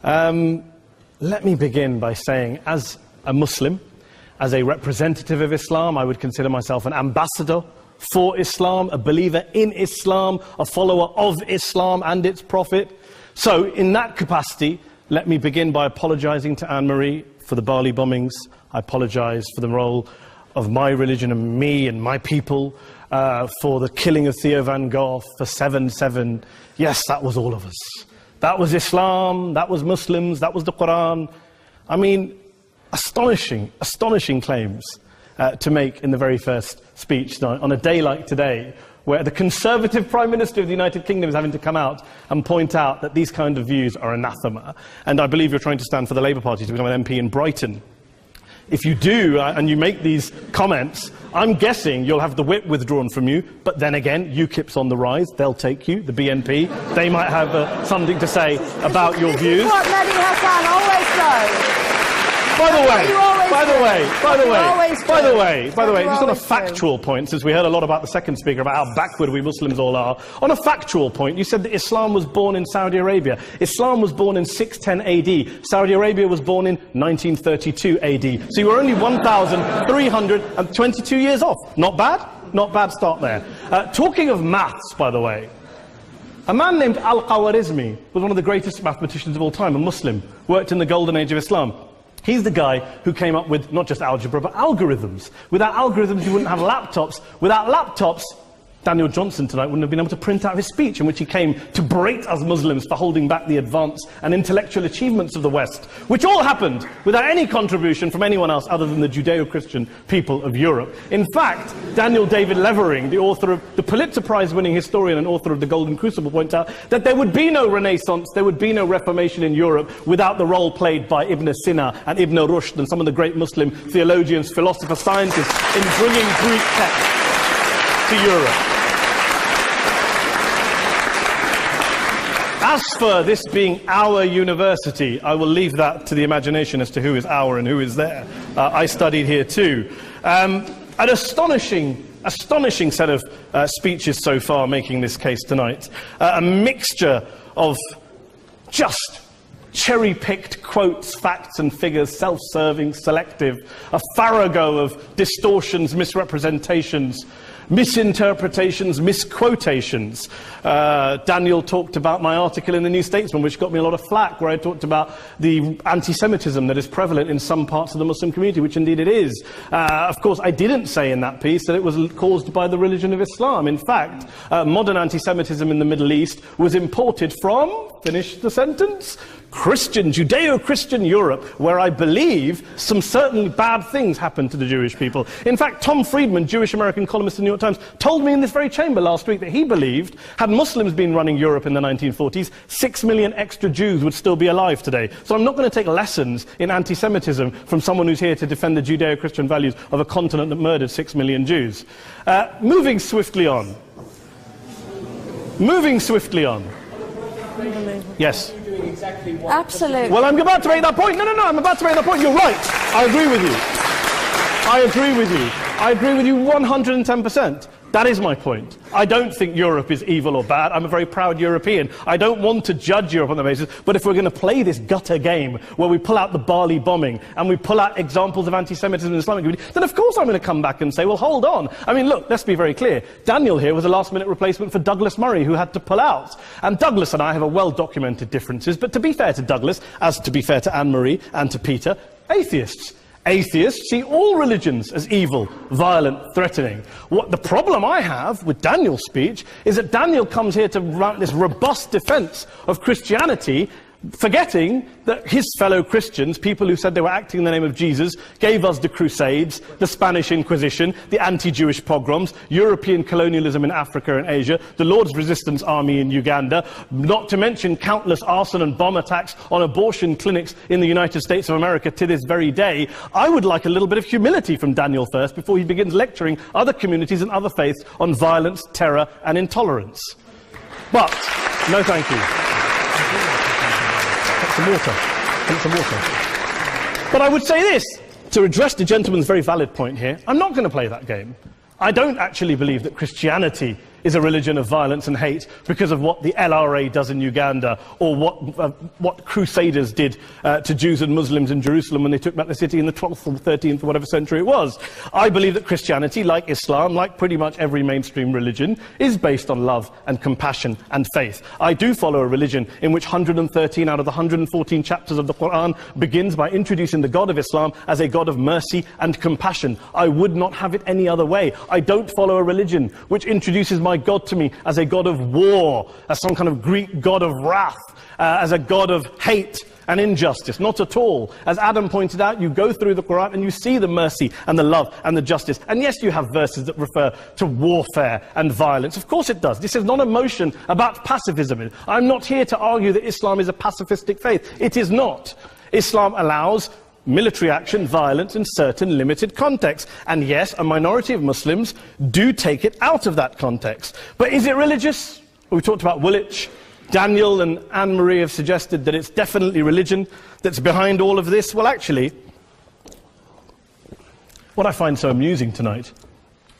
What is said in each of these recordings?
Let me begin by saying, as a Muslim, as a representative of Islam, I would consider myself an ambassador for Islam, a believer in Islam, a follower of Islam and its Prophet. So, in that capacity, let me begin by apologizing to Anne-Marie for the Bali bombings. I apologize for the role of my religion and me and my people, for the killing of Theo van Gogh, for 7/7. Yes, that was all of us. That was Islam, that was Muslims, that was the Quran. I mean, astonishing claims to make in the very first speech on a day like today, where the Conservative Prime Minister of the United Kingdom is having to come out and point out that these kind of views are anathema. And I believe you're trying to stand for the Labour Party to become an MP in Brighton. If you do, and you make these comments, I'm guessing you'll have the whip withdrawn from you, but then again, UKIP's on the rise, they'll take you, the BNP, they might have something to say about your views. This is what Mehdi Hassan always does. By the way, just on a factual point, since we heard a lot about the second speaker, about how backward we Muslims all are, on a factual point, you said that Islam was born in Saudi Arabia. Islam was born in 610 AD. Saudi Arabia was born in 1932 AD. So you were only 1,322 years off. Not bad? Not bad start there. Talking of maths, by the way, a man named Al-Khawarizmi was one of the greatest mathematicians of all time, a Muslim, worked in the golden age of Islam. He's the guy who came up with not just algebra, but algorithms. Without algorithms, you wouldn't have laptops. Without laptops, Daniel Johnson tonight wouldn't have been able to print out his speech in which he came to berate us Muslims for holding back the advance and intellectual achievements of the West, which all happened without any contribution from anyone else other than the Judeo-Christian people of Europe. In fact, Daniel David Levering, the author of the Pulitzer Prize-winning historian and author of The Golden Crucible, points out that there would be no Renaissance, there would be no Reformation in Europe without the role played by Ibn Sina and Ibn Rushd and some of the great Muslim theologians, philosophers, scientists in bringing Greek texts to Europe. As for this being our university, I will leave that to the imagination as to who is our and who is there. I studied here too. An astonishing set of speeches so far making this case tonight. A mixture of just cherry-picked quotes, facts and figures, self-serving, selective, a farrago of distortions, misrepresentations, misinterpretations, misquotations. Daniel talked about my article in the New Statesman, which got me a lot of flack, where I talked about the anti-Semitism that is prevalent in some parts of the Muslim community, which indeed it is. Of course, I didn't say in that piece that it was caused by the religion of Islam. In fact, modern anti-Semitism in the Middle East was imported from, finish the sentence, Christian, Judeo-Christian Europe, where I believe some certainly bad things happened to the Jewish people. In fact, Tom Friedman, Jewish-American columnist in the New York Times, told me in this very chamber last week that he believed, had Muslims been running Europe in the 1940s, 6 million extra Jews would still be alive today. So I'm not going to take lessons in anti-Semitism from someone who's here to defend the Judeo-Christian values of a continent that murdered 6 million Jews. Moving swiftly on. Yes. Absolutely. Well, I'm about to make that point. No, I'm about to make that point. You're right. I agree with you 110%. That is my point. I don't think Europe is evil or bad. I'm a very proud European. I don't want to judge Europe on that basis, but if we're going to play this gutter game where we pull out the Bali bombing and we pull out examples of anti-Semitism in the Islamic community, then of course I'm going to come back and say, well, hold on. I mean, look, let's be very clear. Daniel here was a last-minute replacement for Douglas Murray, who had to pull out. And Douglas and I have a well-documented differences, but to be fair to Douglas, as to be fair to Anne-Marie and to Peter, atheists. Atheists see all religions as evil, violent, threatening. What the problem I have with Daniel's speech is that Daniel comes here to run this robust defense of Christianity, forgetting that his fellow Christians, people who said they were acting in the name of Jesus, gave us the Crusades, the Spanish Inquisition, the anti-Jewish pogroms, European colonialism in Africa and Asia, the Lord's Resistance Army in Uganda, not to mention countless arson and bomb attacks on abortion clinics in the United States of America to this very day. I would like a little bit of humility from Daniel first before he begins lecturing other communities and other faiths on violence, terror and intolerance. But, no thank you. Some water. But I would say this, to address the gentleman's very valid point here, I'm not going to play that game. I don't actually believe that Christianity is a religion of violence and hate because of what the LRA does in Uganda, or what Crusaders did to Jews and Muslims in Jerusalem when they took back the city in the 12th or 13th or whatever century it was. I believe that Christianity, like Islam, like pretty much every mainstream religion, is based on love and compassion and faith. I do follow a religion in which 113 out of the 114 chapters of the Quran begins by introducing the God of Islam as a God of mercy and compassion. I would not have it any other way. I don't follow a religion which introduces my God to me as a God of war, as some kind of Greek God of wrath, as a God of hate and injustice. Not at all. As Adam pointed out, you go through the Quran and you see the mercy and the love and the justice. And yes, you have verses that refer to warfare and violence. Of course it does. This is not a motion about pacifism. I'm not here to argue that Islam is a pacifistic faith. It is not. Islam allows military action, violence in certain limited contexts. And yes, a minority of Muslims do take it out of that context. But is it religious? We talked about Woolwich. Daniel and Anne-Marie have suggested that it's definitely religion that's behind all of this. Well, actually, what I find so amusing tonight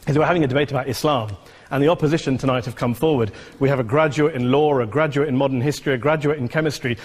is we're having a debate about Islam, and the opposition tonight have come forward. We have a graduate in law, a graduate in modern history, a graduate in chemistry,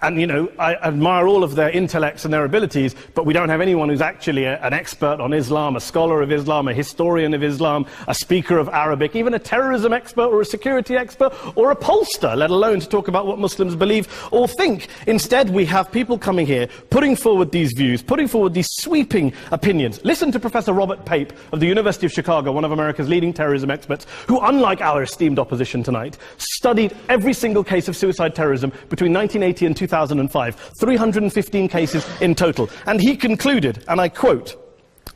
and, you know, I admire all of their intellects and their abilities, but we don't have anyone who's actually an expert on Islam, a scholar of Islam, a historian of Islam, a speaker of Arabic, even a terrorism expert or a security expert or a pollster, let alone to talk about what Muslims believe or think. Instead, we have people coming here, putting forward these views, putting forward these sweeping opinions. Listen to Professor Robert Pape of the University of Chicago, one of America's leading terrorism experts, who, unlike our esteemed opposition tonight, studied every single case of suicide terrorism between 1980 and 2005, 315 cases in total. And he concluded, and I quote,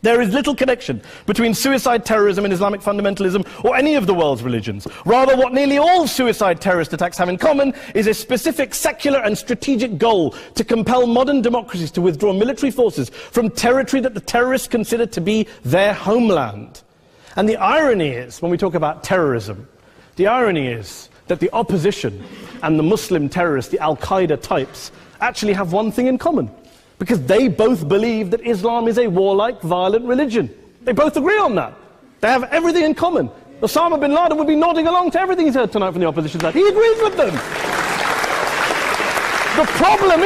"There is little connection between suicide terrorism and Islamic fundamentalism or any of the world's religions. Rather, what nearly all suicide terrorist attacks have in common is a specific secular and strategic goal to compel modern democracies to withdraw military forces from territory that the terrorists consider to be their homeland." And the irony is, when we talk about terrorism, the irony is that the opposition and the Muslim terrorists, the Al-Qaeda types, actually have one thing in common. Because they both believe that Islam is a warlike, violent religion. They both agree on that. They have everything in common. Osama bin Laden would be nodding along to everything he's heard tonight from the opposition side. He agrees with them. The problem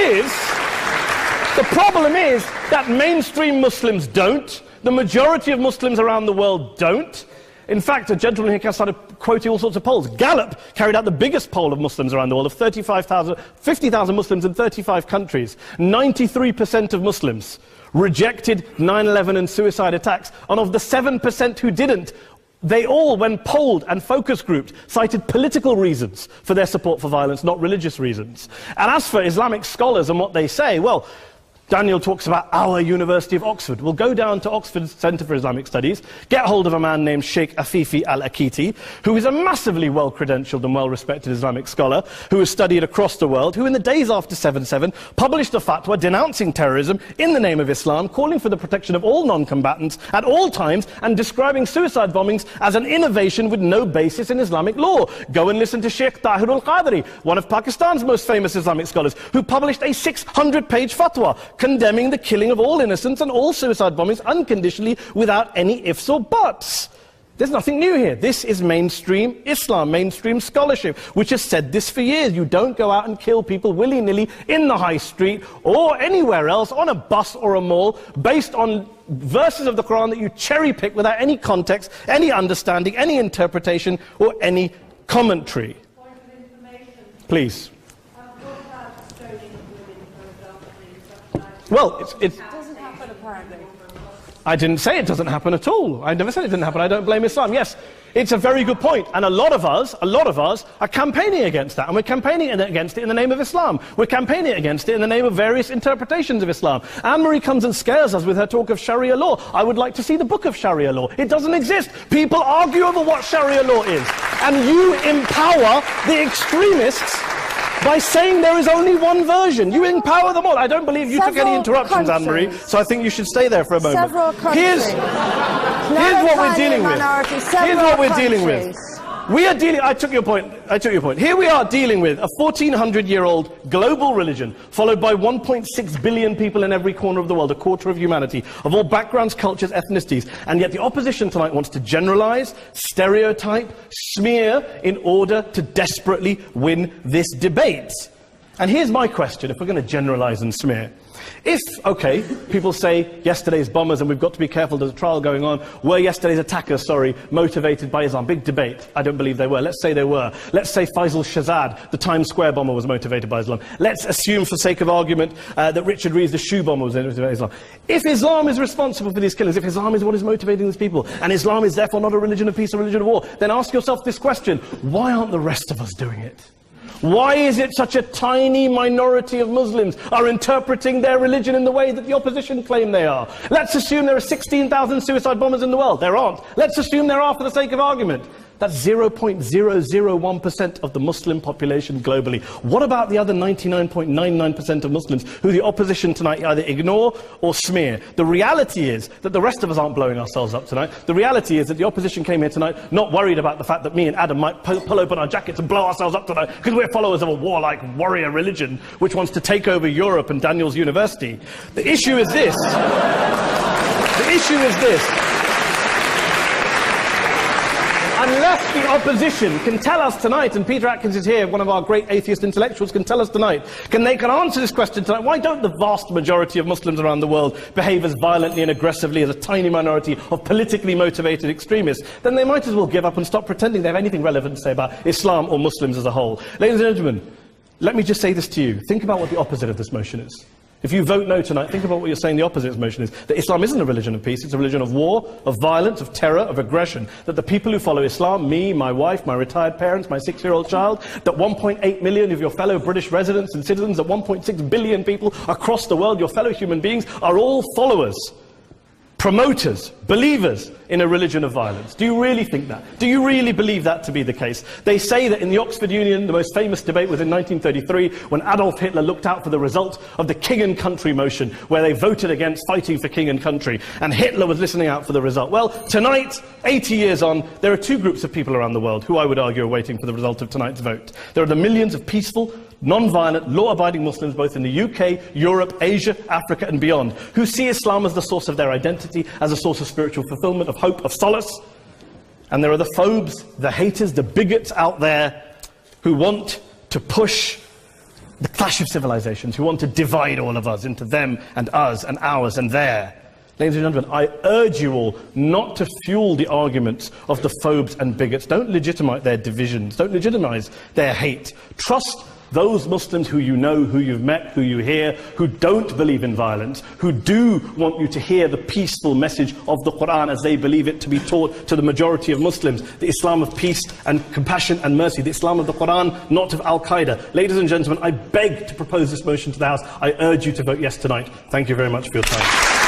is that mainstream Muslims don't. The majority of Muslims around the world don't. In fact, a gentleman here started quoting all sorts of polls. Gallup carried out the biggest poll of Muslims around the world, of 50,000 Muslims in 35 countries. 93% of Muslims rejected 9/11 and suicide attacks, and of the 7% who didn't, they all, when polled and focus grouped, cited political reasons for their support for violence, not religious reasons. And as for Islamic scholars and what they say, well, Daniel talks about our University of Oxford. We'll go down to Oxford's Centre for Islamic Studies, get hold of a man named Sheikh Afifi al-Akiti, who is a massively well-credentialed and well-respected Islamic scholar, who has studied across the world, who in the days after 7/7 published a fatwa denouncing terrorism in the name of Islam, calling for the protection of all non-combatants at all times, and describing suicide bombings as an innovation with no basis in Islamic law. Go and listen to Sheikh Tahir al-Qadri, one of Pakistan's most famous Islamic scholars, who published a 600-page fatwa condemning the killing of all innocents and all suicide bombings unconditionally without any ifs or buts. There's nothing new here. This is mainstream Islam, mainstream scholarship, which has said this for years. You don't go out and kill people willy-nilly in the high street or anywhere else, on a bus or a mall, based on verses of the Quran that you cherry-pick without any context, any understanding, any interpretation, or any commentary. Point of information. Please. Well, it doesn't happen, apparently. I didn't say it doesn't happen at all. I never said it didn't happen. I don't blame Islam. Yes, it's a very good point. And a lot of us are campaigning against that. And we're campaigning against it in the name of Islam. We're campaigning against it in the name of various interpretations of Islam. Anne-Marie comes and scares us with her talk of Sharia law. I would like to see the book of Sharia law. It doesn't exist. People argue over what Sharia law is. And you empower the extremists by saying there is only one version. You empower them all. I don't believe you took any interruptions, Anne-Marie, so I think you should stay there for a moment. Here's what we're dealing with. Here's what we're dealing with. We are dealing, I took your point. Here we are dealing with a 1400-year-old global religion, followed by 1.6 billion people in every corner of the world, a quarter of humanity, of all backgrounds, cultures, ethnicities, and yet the opposition tonight wants to generalize, stereotype, smear in order to desperately win this debate. And here's my question, if we're going to generalize and smear. If, okay, people say yesterday's bombers, and we've got to be careful, there's a trial going on, were yesterday's attackers, motivated by Islam? Big debate. I don't believe they were. Let's say they were. Let's say Faisal Shahzad, the Times Square bomber, was motivated by Islam. Let's assume, for sake of argument, that Richard Reeves, the shoe bomber, was motivated by Islam. If Islam is responsible for these killings, if Islam is what is motivating these people, and Islam is therefore not a religion of peace, a religion of war, then ask yourself this question: why aren't the rest of us doing it? Why is it such a tiny minority of Muslims are interpreting their religion in the way that the opposition claim they are? Let's assume there are 16,000 suicide bombers in the world. There aren't. Let's assume there are for the sake of argument. That's 0.001% of the Muslim population globally. What about the other 99.99% of Muslims who the opposition tonight either ignore or smear? The reality is that the rest of us aren't blowing ourselves up tonight. The reality is that the opposition came here tonight not worried about the fact that me and Adam might pull open our jackets and blow ourselves up tonight because we're followers of a warlike warrior religion which wants to take over Europe and Daniel's university. The issue is this. The issue is this. Unless the opposition can tell us tonight, and Peter Atkins is here, one of our great atheist intellectuals, can tell us tonight, they can answer this question tonight: why don't the vast majority of Muslims around the world behave as violently and aggressively as a tiny minority of politically motivated extremists? Then they might as well give up and stop pretending they have anything relevant to say about Islam or Muslims as a whole. Ladies and gentlemen, let me just say this to you. Think about what the opposite of this motion is. If you vote no tonight, think about what you're saying the opposite of this motion is. That Islam isn't a religion of peace, it's a religion of war, of violence, of terror, of aggression. That the people who follow Islam, me, my wife, my retired parents, my 6-year-old child, that 1.8 million of your fellow British residents and citizens, that 1.6 billion people across the world, your fellow human beings, are all followers, promoters, believers in a religion of violence. Do you really think that? Do you really believe that to be the case? They say that in the Oxford Union, the most famous debate was in 1933, when Adolf Hitler looked out for the result of the King and Country motion, where they voted against fighting for King and Country, and Hitler was listening out for the result. Well, tonight, 80 years on, there are two groups of people around the world who I would argue are waiting for the result of tonight's vote. There are the millions of peaceful, non-violent, law-abiding Muslims, both in the UK, Europe, Asia, Africa and beyond, who see Islam as the source of their identity, as a source of spiritual fulfillment, of hope, of solace. And there are the phobes, the haters, the bigots out there who want to push the clash of civilizations, who want to divide all of us into them and us and ours and their. Ladies and gentlemen, I urge you all not to fuel the arguments of the phobes and bigots. Don't legitimize their divisions. Don't legitimize their hate. Trust those Muslims who you know, who you've met, who you hear, who don't believe in violence, who do want you to hear the peaceful message of the Quran as they believe it to be taught to the majority of Muslims, the Islam of peace and compassion and mercy, the Islam of the Quran, not of Al-Qaeda. Ladies and gentlemen, I beg to propose this motion to the House. I urge you to vote yes tonight. Thank you very much for your time.